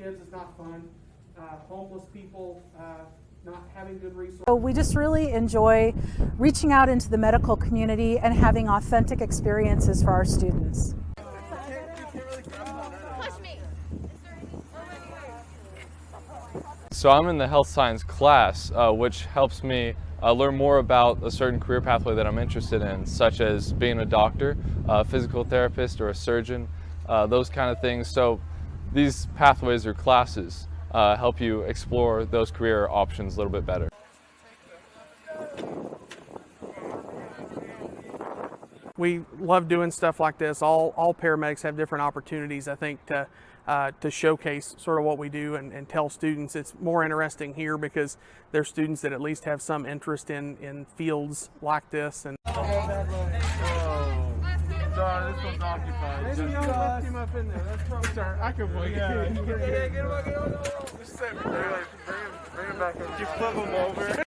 kids is not fun. Homeless people not having good resources. So we just really enjoy reaching out into the medical community and having authentic experiences for our students. So I'm in the health science class, which helps me learn more about a certain career pathway that I'm interested in, such as being a doctor, a physical therapist, or a surgeon, those kind of things. So these pathways or classes help you explore those career options a little bit better. We love doing stuff like this. All paramedics have different opportunities, I think, to showcase sort of what we do and tell students. It's more interesting here because they're students that at least have some interest in fields like this. And Sorry, this one's occupied. maybe you left him up in there. That's probably sorry. I can wait. Get him. Just bring him back in. You flip him over.